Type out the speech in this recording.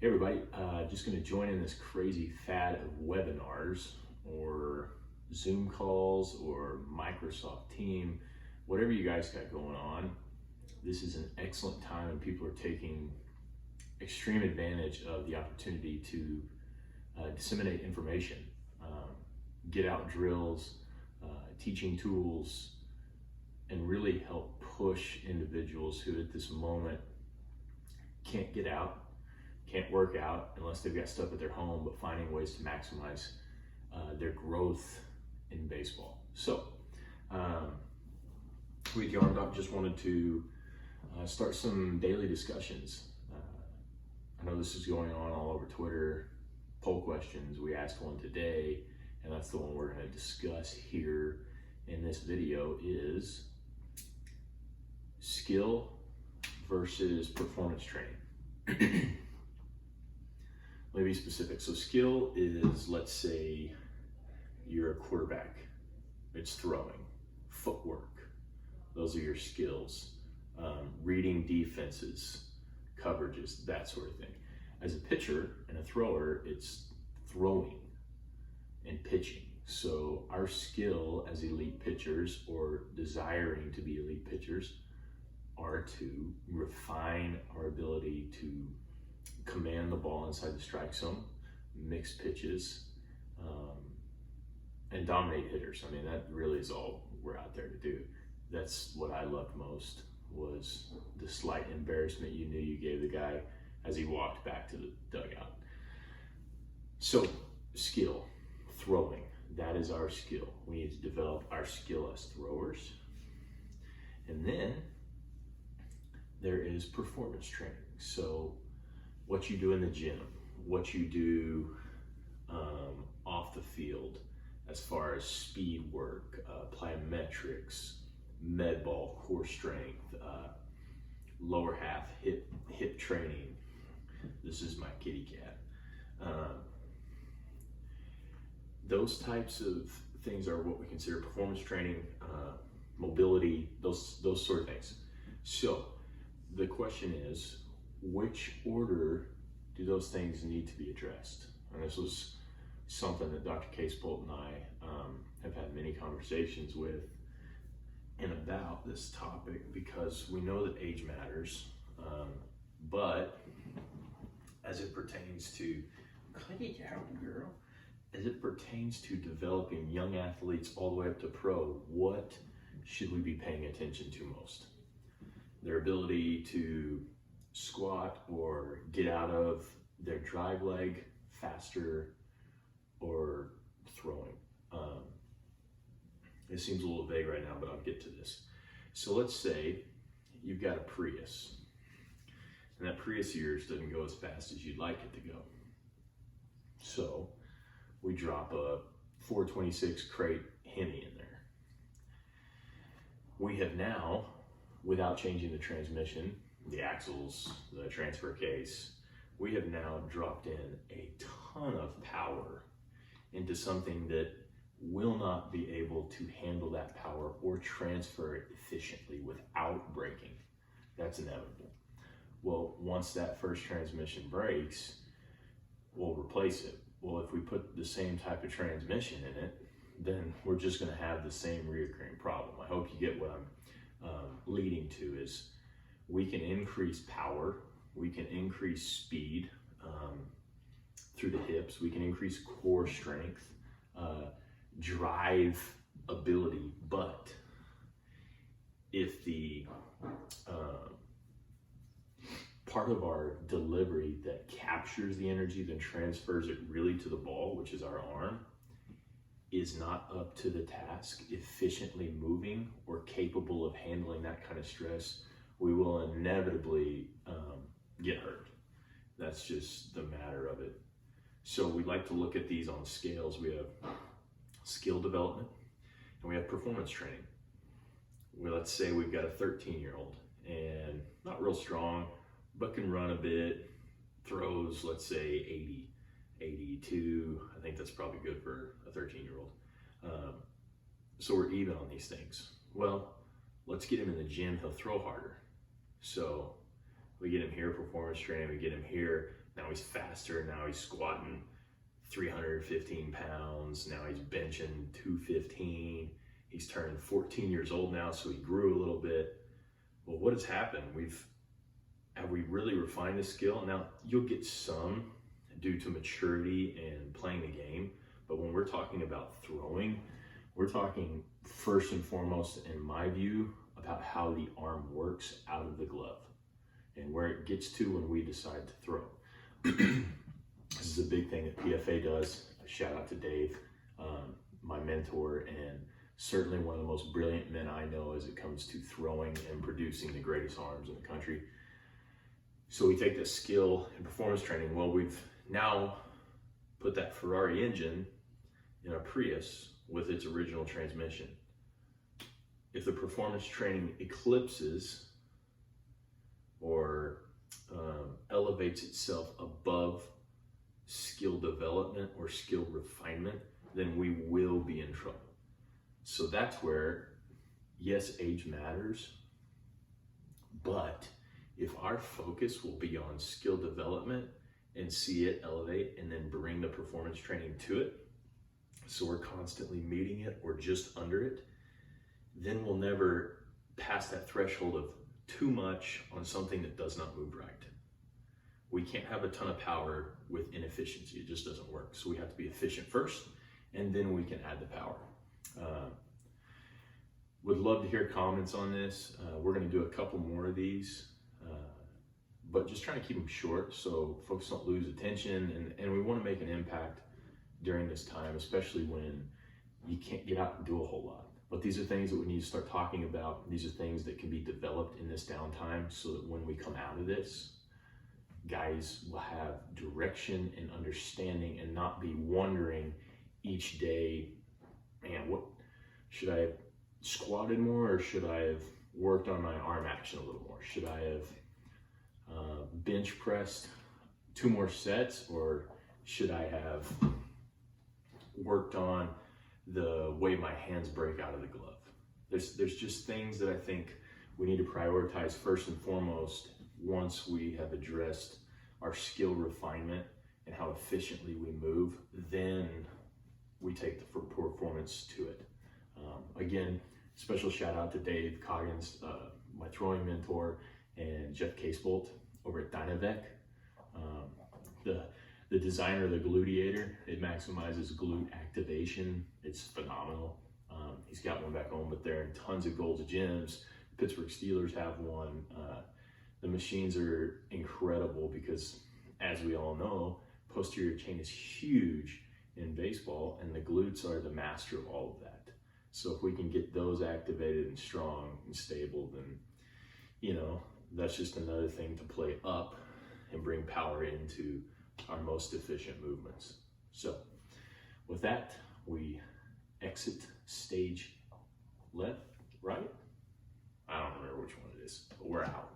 Hey everybody, just going to join in this crazy fad of webinars or Zoom calls or Microsoft Team, whatever you guys got going on. This is an excellent time and people are taking extreme advantage of the opportunity to disseminate information, get out drills, teaching tools, and really help push individuals who at this moment can't get out, can't work out unless they've got stuff at their home, but finding ways to maximize their growth in baseball. So, with Yarn Doc, just wanted to start some daily discussions. I know this is going on all over Twitter, poll questions. We asked one today, and that's the one we're going to discuss here in this video is skill versus performance training. Let me be specific. So skill is, let's say you're a quarterback. It's throwing, footwork. Those are your skills. Reading defenses, coverages, that sort of thing. As a pitcher and a thrower, it's throwing and pitching. So our skill as elite pitchers or desiring to be elite pitchers are to refine our ability to command the ball inside the strike zone, mix pitches, and dominate hitters. I mean, that really is all we're out there to do. That's what I loved most, was the slight embarrassment you knew you gave the guy as he walked back to the dugout. So skill, throwing, that is our skill. We need to develop our skill as throwers. And then there is performance training. So what you do in the gym, what you do off the field as far as speed work, plyometrics, med ball, core strength, lower half hip training. This is my kitty cat. Those types of things are what we consider performance training, mobility, those sort of things. So the question is, which order do those things need to be addressed? And this was something that Dr. Case Bolt and I have had many conversations with and about this topic, because we know that age matters, but as it pertains to, cut it out, girl, as it pertains to developing young athletes all the way up to pro, what should we be paying attention to most? Their ability to squat or get out of their drive leg faster, or throwing. It seems a little vague right now, but I'll get to this. So let's say you've got a Prius, and that Prius of yours doesn't go as fast as you'd like it to go. So we drop a 426 crate Hemi in there. We have now, without changing the transmission, the axles, the transfer case, we have now dropped in a ton of power into something that will not be able to handle that power or transfer it efficiently without braking. That's inevitable. Well, once that first transmission breaks, we'll replace it. Well, if we put the same type of transmission in it, then we're just going to have the same reoccurring problem. I hope you get what I'm leading to is, we can increase power, we can increase speed through the hips, we can increase core strength, drive ability, but if the part of our delivery that captures the energy then transfers it really to the ball, which is our arm, is not up to the task, efficiently moving or capable of handling that kind of stress, we will inevitably get hurt. That's just the matter of it. So we like to look at these on scales. We have skill development and we have performance training. Well, let's say we've got a 13-year-old and not real strong, but can run a bit, throws, let's say 80, 82. I think that's probably good for a 13-year-old. So we're even on these things. Well, let's get him in the gym, he'll throw harder. So We get him here performance training, we get him here, now he's faster, now he's squatting 315 pounds, now he's benching 215, he's turned 14 years old now, so he grew a little bit. Well, what has happened? Have we really refined the skill? Now, you'll get some due to maturity and playing the game, but when we're talking about throwing, we're talking first and foremost, in my view, about how the arm works out of the glove and where it gets to when we decide to throw. This is a big thing that PFA does. Shout out to Dave, my mentor, and certainly one of the most brilliant men I know as it comes to throwing and producing the greatest arms in the country. So we take this skill in performance training. Well, we've now put that Ferrari engine in a Prius with its original transmission. If the performance training eclipses or elevates itself above skill development or skill refinement, then we will be in trouble. So that's where, yes, age matters, but if our focus will be on skill development and see it elevate and then bring the performance training to it, so we're constantly meeting it or just under it, then we'll never pass that threshold of too much on something that does not move right. We can't have a ton of power with inefficiency. It just doesn't work. So we have to be efficient first, and then we can add the power. Would love to hear comments on this. We're going to do a couple more of these, but just trying to keep them short so folks don't lose attention, and we want to make an impact during this time, especially when you can't get out and do a whole lot. But these are things that we need to start talking about. These are things that can be developed in this downtime so that when we come out of this, guys will have direction and understanding and not be wondering each day, man, what should I have squatted more, or should I have worked on my arm action a little more? Should I have bench pressed 2 more sets, or should I have worked on the way my hands break out of the glove? There's just things that I think we need to prioritize first and foremost once we have addressed our skill refinement and how efficiently we move, then we take the performance to it. Again, special shout out to Dave Coggins, my throwing mentor, and Jeff Casebolt over at Dynavec. The designer of the Gluteator, it maximizes glute activation. It's phenomenal. He's got one back home, but they're in tons of Gold's gyms. Pittsburgh Steelers have one. The machines are incredible because, as we all know, posterior chain is huge in baseball, and the glutes are the master of all of that. So if we can get those activated and strong and stable, then, you know, that's just another thing to play up and bring power into our most efficient movements. So with that, we exit stage left, right? I don't remember which one it is, but we're out.